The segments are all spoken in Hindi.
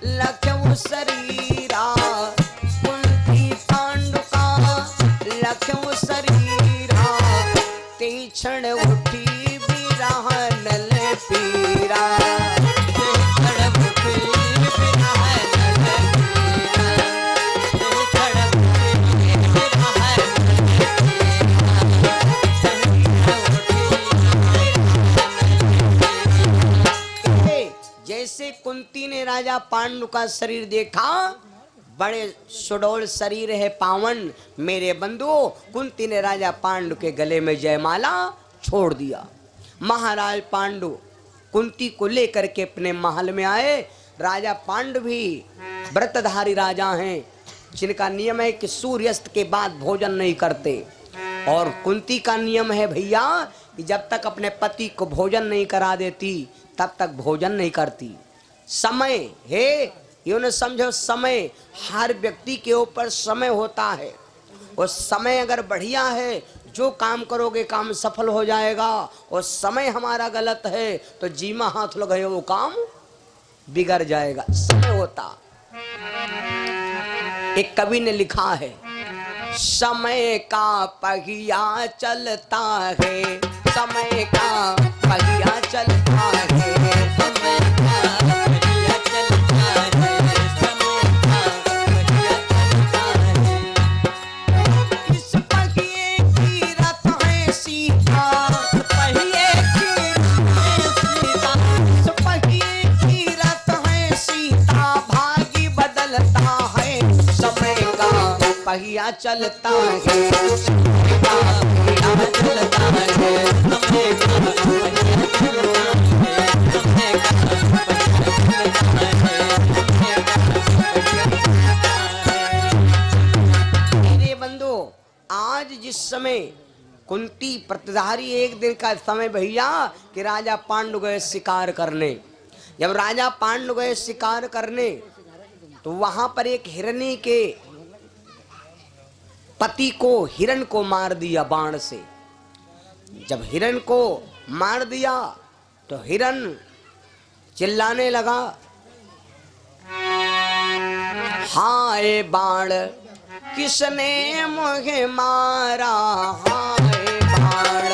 लख्यऊ शरीरा, कुंती पांडु का लख्यऊ शरीरा, ते क्षण उठी बिरहन पीरा। जैसे कुंती ने राजा पांडु का शरीर देखा, बड़े सुडौल शरीर है पावन, मेरे बंधुओं, कुंती ने राजा पांडु के गले में जयमाला छोड़ दिया। महाराज पांडु कुंती को लेकर के अपने महल में आए। राजा पांडु भी व्रतधारी राजा हैं, जिनका नियम है कि सूर्यास्त के बाद भोजन नहीं करते। और कुंती का नियम है भैया कि जब तक अपने पति को भोजन नहीं करा देती तब तक भोजन नहीं करती। समय है, ये न समझो, समय हर व्यक्ति के ऊपर समय होता है, और समय अगर बढ़िया है जो काम करोगे काम सफल हो जाएगा, और समय हमारा गलत है तो जीमा हाथ लगाए वो काम बिगड़ जाएगा। समय होता, एक कवि ने लिखा है, समय का पहिया चलता है, समय का पहिया चलता है, समय का पहिया चलता है, समय का पहिया चलता है। इस पहिए की रत है सीता, पहिए की रत है सीता, इस पहिए की रत है सीता, भागी बदलता है, समय का पहिया चलता है, समय का पहिया चलता है, समय का पहिया चलता है, समय का पहिया चलता है। मेरे बंधु, आज जिस समय कुंती व्रतधारी, एक दिन का समय भैया कि राजा पांडु गए शिकार करने। जब राजा पांडु गए शिकार करने तो वहां पर एक हिरनी के पति को, हिरण को मार दिया बाण से। जब हिरण को मार दिया तो हिरण चिल्लाने लगा, हाय बाण किसने मुझे मारा, हाय बाण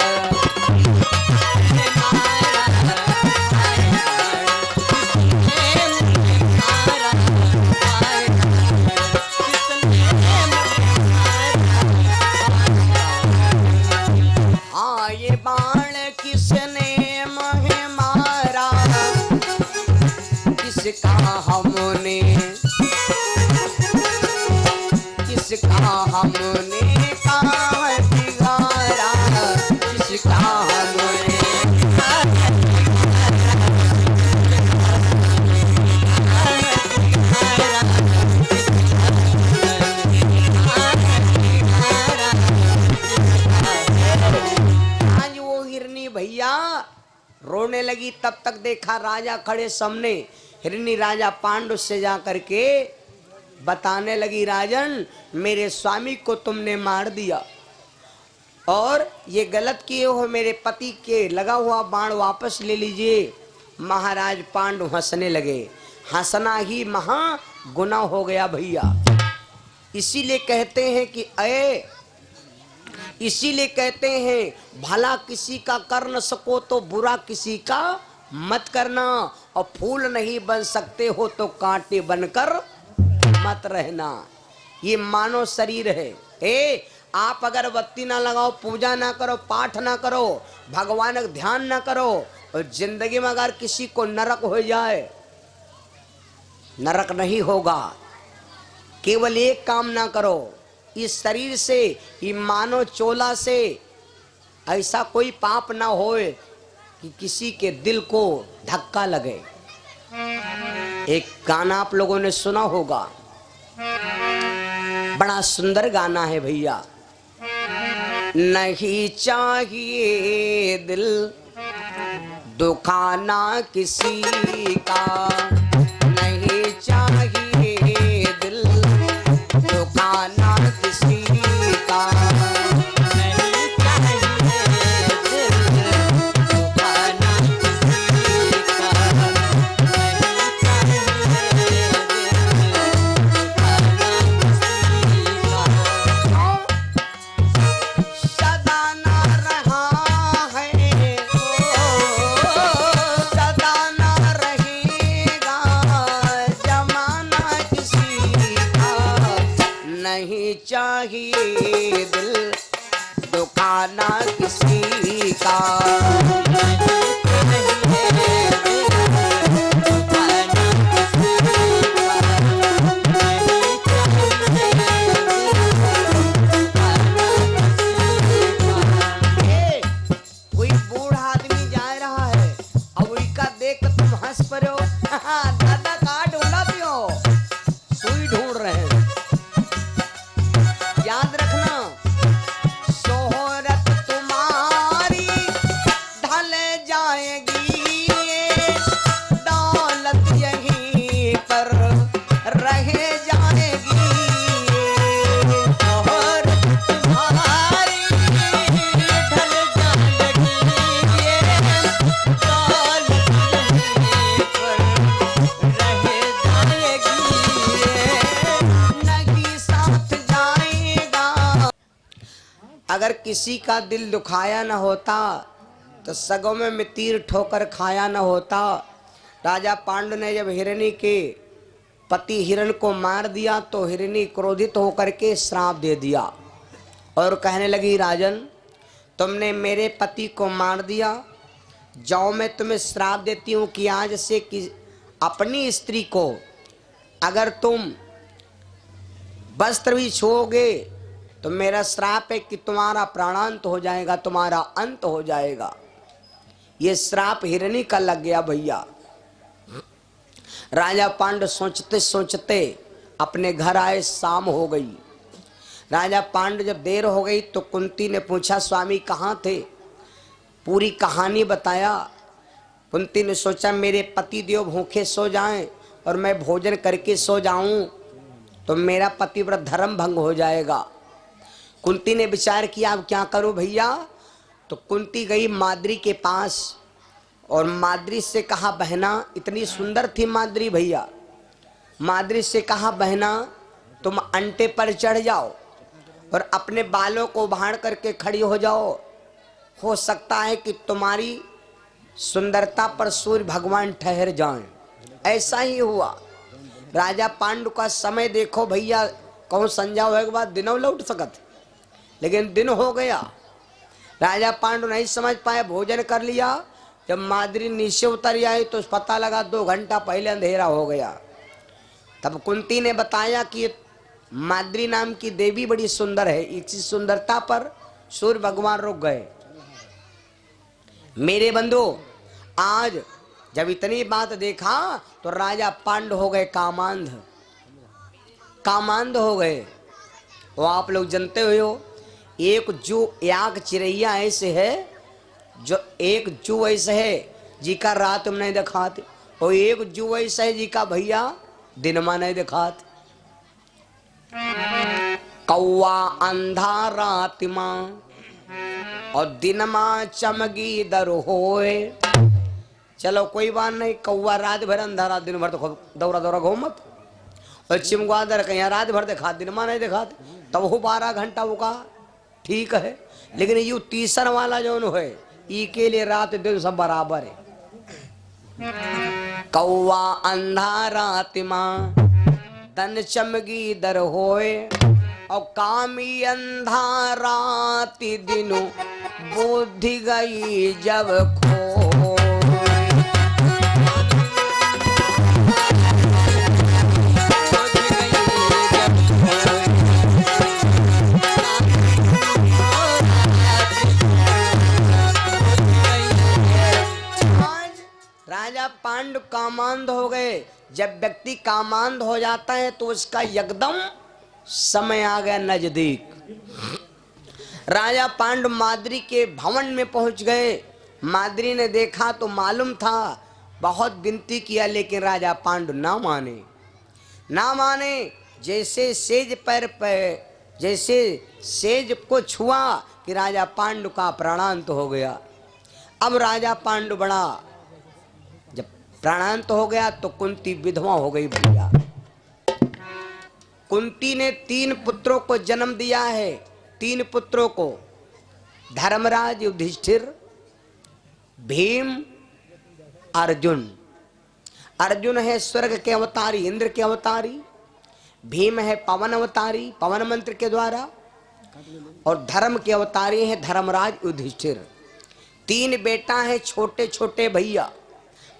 किसका हमने कहा बिगाड़ा, किसका हमने आज वो हिरनी भैया रोने लगी। तब तक देखा राजा खड़े सामने। हिरनी राजा पांडु से जा करके बताने लगी, राजन मेरे स्वामी को तुमने मार दिया और ये गलत किए हो, मेरे पति के लगा हुआ बाण वापस ले लीजिए। महाराज पांडु हंसने लगे। हंसना ही महा गुनाह हो गया भैया। इसीलिए कहते हैं कि इसीलिए कहते हैं भला किसी का कर न सको तो बुरा किसी का मत करना, और फूल नहीं बन सकते हो तो कांटे बनकर मत रहना। ये मानव शरीर है। आप अगरबत्ती ना लगाओ, पूजा ना करो, पाठ ना करो, भगवान का ध्यान ना करो, और जिंदगी में अगर किसी को नरक हो जाए, नरक नहीं होगा। केवल एक काम ना करो, इस शरीर से, ये मानव चोला से ऐसा कोई पाप ना होए कि किसी के दिल को धक्का लगे। एक गाना आप लोगों ने सुना होगा, बड़ा सुंदर गाना है भैया। नहीं चाहिए दिल दुखाना किसी का, नहीं चाहिए दिल दुखाना किसी का, नहीं चाहिए दिल दुखाना किसी का, नहीं चाहिए नहीं चाहिए दिल दुखाना किसी का। कोई बूढ़ा आदमी जा रहा है अब उसका देख तुम हंस पड़े हो, दादा कहाँ ढूंढा पियो, सुई ढूंढ रहे हैं। याद रखना शोहरत तुम्हारी ढल जाएगी, दौलत यहीं पर रह जाएगी। शोहरत तुम्हारी ढल जाएगी, दौलत यहीं पर रह जाएगी, नहीं साथ जाएगा। अगर किसी का दिल दुखाया न होता तो सगों में तीर ठोकर खाया न होता। राजा पांडु ने जब हिरणी के पति हिरण को मार दिया तो हिरणी क्रोधित होकर के श्राप दे दिया और कहने लगी, राजन तुमने मेरे पति को मार दिया, जाओ मैं तुम्हें श्राप देती हूँ कि आज से कि अपनी स्त्री को अगर तुम वस्त्र भी छुओगे तो मेरा श्राप है कि तुम्हारा प्राणांत हो जाएगा, तुम्हारा अंत हो जाएगा। ये श्राप हिरणी का लग गया भैया। राजा पांडु सोचते सोचते अपने घर आए, शाम हो गई। राजा पांडु जब देर हो गई तो कुंती ने पूछा, स्वामी कहाँ थे? पूरी कहानी बताया। कुंती ने सोचा मेरे पति देव भूखे सो जाएं और मैं भोजन करके सो जाऊं तो मेरा पतिव्रत धर्म भंग हो जाएगा। कुंती ने विचार किया अब क्या करूं भैया। तो कुंती गई माद्री के पास और माद्री से कहा, बहना, इतनी सुंदर थी माद्री भैया, माद्री से कहा, बहना तुम अंटे पर चढ़ जाओ और अपने बालों को उभाड़ करके खड़ी हो जाओ, हो सकता है कि तुम्हारी सुंदरता पर सूर्य भगवान ठहर जाएं। ऐसा ही हुआ। राजा पांडु का समय देखो भैया, कहूँ संजा होने के बाद दिनों लौट सकत, लेकिन दिन हो गया। राजा पांडु नहीं समझ पाए, भोजन कर लिया। जब माद्री नीचे उतर आई तो पता लगा 2 घंटा पहले अंधेरा हो गया। तब कुंती ने बताया कि माद्री नाम की देवी बड़ी सुंदर है, इसी सुंदरता पर सूर्य भगवान रुक गए। मेरे बंधु, आज जब इतनी बात देखा तो राजा पांडु हो गए कामांध, कामांध हो गए। वो आप लोग जानते हो, एक जू याक चिड़ैया ऐसे है, जो एक जू ऐसे है जी का रात में नहीं दिखाते, और एक जू ऐसा है जी का भैया दिन में नहीं दिखाते। कौवा अंधा रात माँ और दिन माँ चमगी दर होए। चलो कोई बात नहीं, कौवा रात भर अंधारा, दिन भर तो दौरा दौरा घूमत, और चिमगादड़ कहीं रात भर दिखा दिन माँ नहीं दिखाते, तब वो 12 घंटा वो का ठीक है। लेकिन यू तीसर वाला जो है ई के लिए रात दिन सब बराबर है। कौवा अंधा रात माँ तन चमगी दर होए, और कामी अंधा रात दिनु बुद्धि गई जब खो। राजा पांडु कामांध हो गए। जब व्यक्ति कामांध हो जाता है तो उसका एकदम समय आ गया नजदीक। राजा पांडु माद्री के भवन में पहुंच गए। माद्री ने देखा तो मालूम था, बहुत विनती किया लेकिन राजा पांडु ना माने, ना माने। जैसे सेज पैर पे, जैसे सेज को छुआ कि राजा पांडु का प्राणांत हो गया। अब राजा पांडु बड़ा, जब प्राणांत हो गया तो कुंती विधवा हो गई भैया। कुंती ने 3 पुत्रों को जन्म दिया है, 3 पुत्रों को, धर्मराज, युधिष्ठिर, भीम, अर्जुन। अर्जुन है स्वर्ग के अवतारी, इंद्र के अवतारी। भीम है पवन अवतारी, पवन मंत्र के द्वारा, और धर्म के अवतारी हैं धर्मराज युधिष्ठिर। 3 बेटा है छोटे छोटे भैया।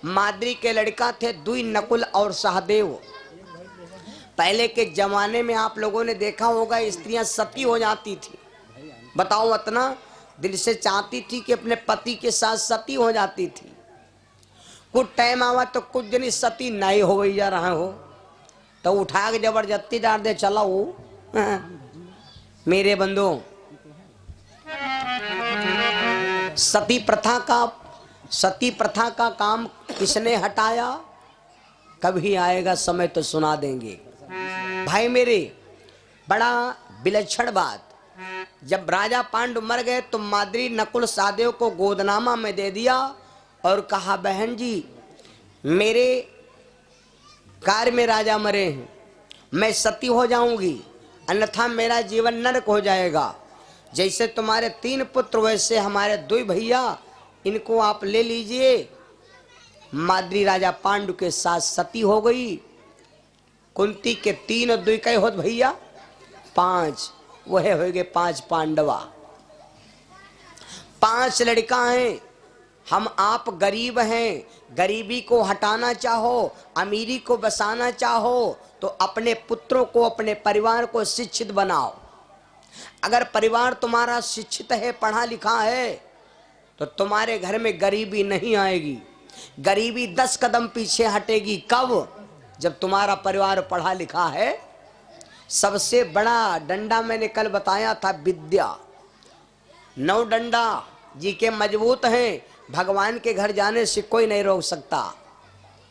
माद्री के लड़का थे दुई, नकुल और सहदेव। पहले के जमाने में आप लोगों ने देखा होगा स्त्रियां सती हो जाती थी। बताओ, इतना दिल से चाहती थी कि अपने पति के साथ सती हो जाती थी। कुछ टाइम आवा तो कुछ दिन सती नहीं हो जा रहा हो तो उठा के जबरदस्ती डाल दे, चला वो मेरे बंधु। सती प्रथा का काम किसने हटाया? कभी आएगा समय तो सुना देंगे भाई मेरे। बड़ा विलक्षण बात, जब राजा पांडु मर गए तो माद्री नकुल सहदेव को गोदनामा में दे दिया और कहा, बहन जी मेरे कार्य में राजा मरे हैं, मैं सती हो जाऊंगी, अन्यथा मेरा जीवन नरक हो जाएगा। जैसे तुम्हारे 3 पुत्र वैसे हमारे 2 भैया, इनको आप ले लीजिए। माद्री राजा पांडु के साथ सती हो गई। कुंती के 3 और 2 कई होत भैया 5, वह हो गए 5 पांडवा। 5 लड़का हैं। हम आप गरीब हैं, गरीबी को हटाना चाहो, अमीरी को बसाना चाहो तो अपने पुत्रों को, अपने परिवार को शिक्षित बनाओ। अगर परिवार तुम्हारा शिक्षित है, पढ़ा लिखा है, तो तुम्हारे घर में गरीबी नहीं आएगी। गरीबी 10 कदम पीछे हटेगी। कब? जब तुम्हारा परिवार पढ़ा लिखा है। सबसे बड़ा डंडा मैंने कल बताया था, विद्या। 9 डंडा जी के मजबूत हैं, भगवान के घर जाने से कोई नहीं रोक सकता।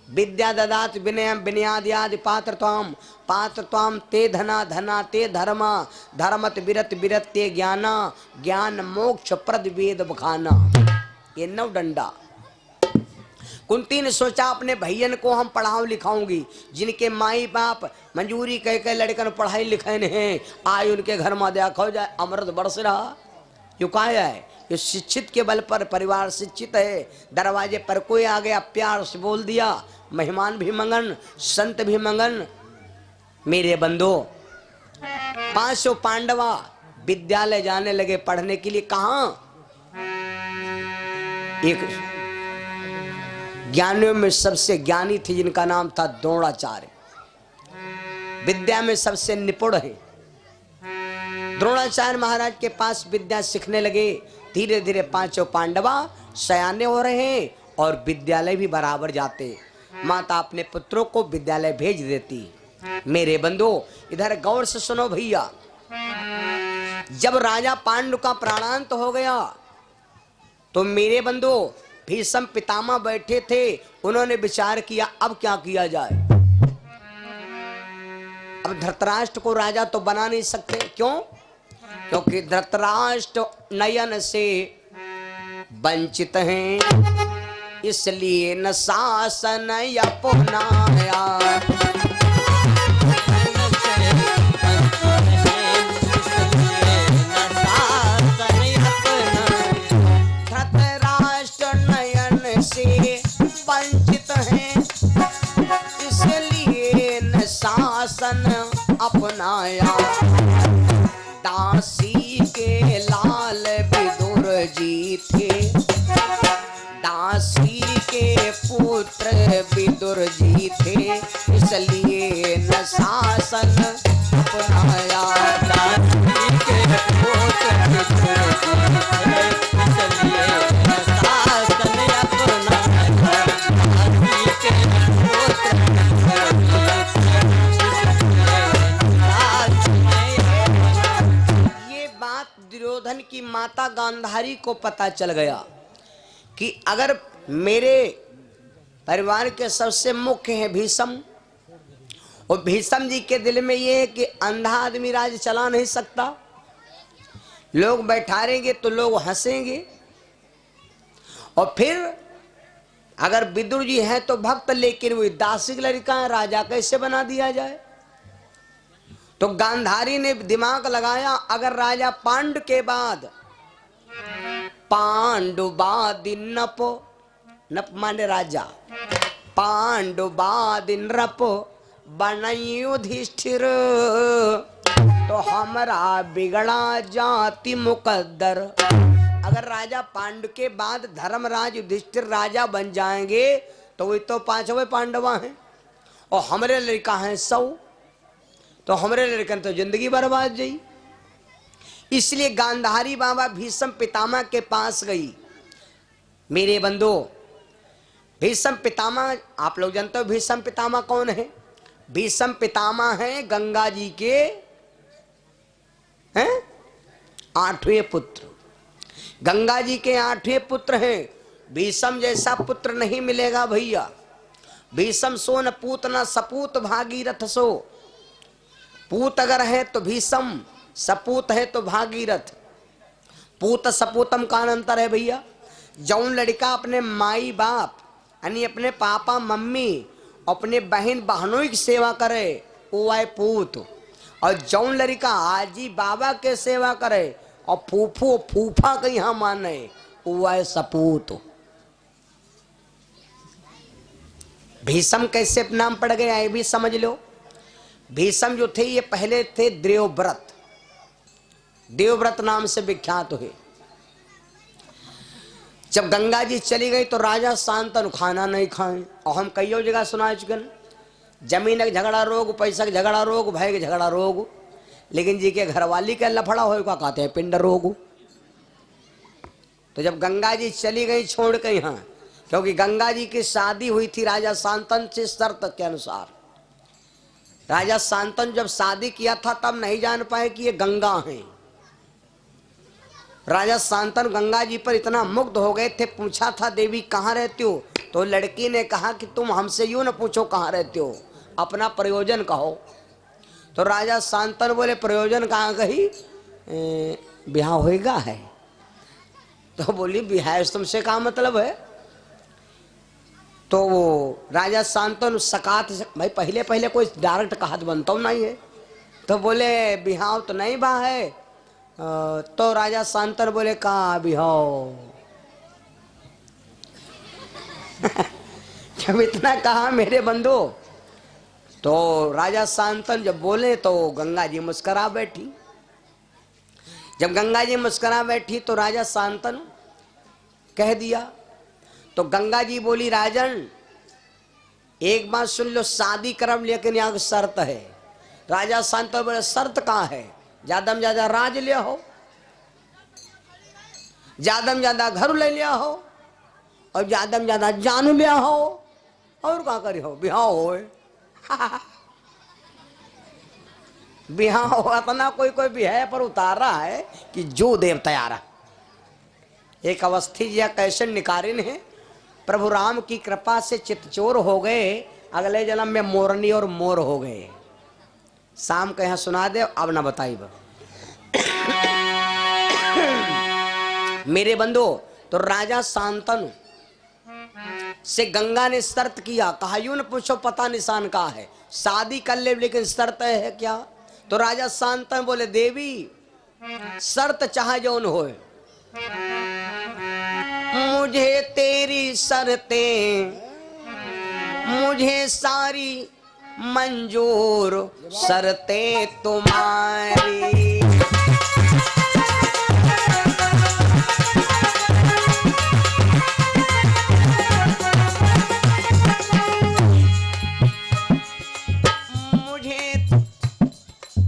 विद्या ददात विनयम विनयाद्यादि पात्रत्वाम, पात्रत्वाम ते धना, धना ते धर्मा, धर्मत विरत, विरत ते ज्ञाना, ज्ञान मोक्ष प्रद वेद बखाना। ये 9 डंडा। कुंती ने सोचा अपने भैयन को हम पढ़ाऊं लिखाऊंगी। जिनके माई बाप मंजूरी कह के लड़कन पढ़ाई लिखाई नहीं, आए उनके घर में देखो जाए अमृत बरस रहा। यो काया है, ये शिक्षित के बल पर परिवार शिक्षित है। दरवाजे पर कोई आ गया, प्यार से बोल दिया, मेहमान भी मंगन, संत भी मंगन। मेरे बंधु, 500 पांडवा विद्यालय जाने लगे पढ़ने के लिए। कहां? एक ज्ञानियों में सबसे ज्ञानी थी जिनका नाम था द्रोणाचार्य। विद्या में सबसे निपुण है। द्रोणाचार्य महाराज के पास विद्या सीखने लगे। धीरे धीरे 500 पांडवा सयाने हो रहे हैं और विद्यालय भी बराबर जाते। माता अपने पुत्रों को विद्यालय भेज देती। मेरे बंधु इधर गौर से सुनो भैया। जब राजा पांडु का प्राणांत हो गया तो मेरे बंधु भीष्म पितामह बैठे थे। उन्होंने विचार किया अब क्या किया जाए। अब धृतराष्ट्र को राजा तो बना नहीं सकते। क्यों? क्योंकि धृतराष्ट्र नयन से वंचित हैं, इसलिए न शासन अपनाया। धृतराष्ट्र नयन से वंचित हैं, इसलिए न शासन अपनाया। दासी के लाल विदुर जी थे, दासी के पुत्र विदुर जी थे, इसलिए न शासन अपनाया। दासी के पुत्र विदुर जी थे, इसलिए न शासन अपनाया। दासी के पुत्र विदुर जी थे। दुर्योधन की माता गांधारी को पता चल गया कि अगर मेरे परिवार के सबसे मुख्य हैं भीष्म, और भीष्म जी के दिल में ये है कि अंधा आदमी राज चला नहीं सकता। लोग बैठारेंगे तो लोग हंसेंगे, और फिर अगर विदुर जी हैं तो भक्त, लेकिन वो दासी लड़का है, राजा कैसे बना दिया जाए। तो गांधारी ने दिमाग लगाया, अगर राजा पांडु के बाद पांडुबादि नप, नप माने राजा, पांडुबादि नृप बनई युधिष्ठिर तो हमारा बिगड़ा जाति मुकद्दर। अगर राजा पांडु के बाद धर्मराज युधिष्ठिर राजा बन जाएंगे तो वही तो पांचवें पांडवा हैं और हमारे लड़का हैं 100, तो हमारे लड़कन तो जिंदगी बर्बाद जाई। इसलिए गांधारी बाबा भीष्म पितामह के पास गई। मेरे बंधु, भीष्म पितामह आप लोग जानते हो भीष्म पितामह कौन है? भीष्म पितामह है गंगा जी के हैं 8वें पुत्र। गंगा जी के 8वें पुत्र हैं। भीष्म जैसा पुत्र नहीं मिलेगा भैया। भीष्म सो न पूत न सपूत भागीरथ सो। पूत अगर है तो भीष्म, सपूत है तो भागीरथ। पूत सपूतम का अंतर है भैया। जौन लड़का अपने माई बाप यानी अपने पापा मम्मी अपने बहन बहनों की सेवा करे वो है पूत, और जौन लड़का आजी बाबा के सेवा करे और फूफू फूफा के यहाँ माने वो है सपूत। भीष्म कैसे नाम पड़ गया ये भी समझ लो। भीष्म जो थे ये पहले थे देवव्रत। देवव्रत नाम से विख्यात हुए। जब गंगा जी चली गई तो राजा शांतनु खाना नहीं खाए। और हम कई जगह सुना चुके, जमीन का झगड़ा रोग, पैसा का झगड़ा रोग, भय का झगड़ा रोग, लेकिन जी के घरवाली का लफड़ा हो क्या कहते हैं पिंड रोग। तो जब गंगा जी चली गई छोड़ के यहाँ, क्योंकि गंगा जी की शादी हुई थी राजा शांतनु से शर्त के अनुसार। राजा शांतनु जब शादी किया था तब नहीं जान पाए कि ये गंगा हैं। राजा शांतनु गंगा जी पर इतना मुग्ध हो गए थे। पूछा था देवी कहाँ रहते हो, तो लड़की ने कहा कि तुम हमसे यूं न पूछो कहाँ रहते हो, अपना प्रयोजन कहो। तो राजा शांतनु बोले प्रयोजन कहाँ कही, ब्याह होएगा है। तो बोली ब्याह तुमसे क्या मतलब है। तो वो राजा शांतनु सकात भाई पहले पहले कोई डायरेक्ट कहत बनता नहीं है। तो बोले बिहाव तो नहीं बा है। तो राजा शांतनु बोले कहाँ बिहाव। जब इतना कहा मेरे बंधु, तो राजा शांतनु जब बोले तो गंगा जी मुस्करा बैठी। जब गंगा जी मुस्करा बैठी तो राजा शांतनु कह दिया। तो गंगा जी बोली राजन एक बात सुन लो, शादी करब लेकिन यहाँ शर्त है। राजा शांतनु बोले शर्त कहाँ है, ज्यादा में ज्यादा राज लिया हो, ज्यादा में ज्यादा घर ले लिया हो, और ज्यादा में ज्यादा जान लिया हो, और क्या करी हो बिहाव हो। बिहाव हो अपना कोई कोई बिहार पर उतारा है कि जो देव तैयारा। एक अवस्थी जी कैसे निकारिन है, प्रभु राम की कृपा से चितचोर हो गए, अगले जन्म में मोरनी और मोर हो गए। शाम के यहाँ सुना दे, अब ना बताइए। मेरे बंधु, तो राजा शांतनु से गंगा ने शर्त किया, कहा यूं न पूछो पता निशान का है, शादी कर ले लेकिन शर्त है क्या। तो राजा शांतनु बोले देवी शर्त चाहे जौन होए, मुझे तेरी शर्तें मुझे सारी मंजूर, शर्तें तुम्हारी।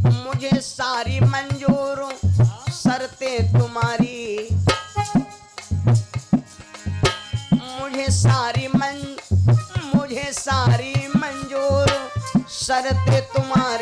मुझे सारी मंजूर, शर्तें तुम्हारी। मुझे सारी मंजूर, शर्तें तुम्हारी।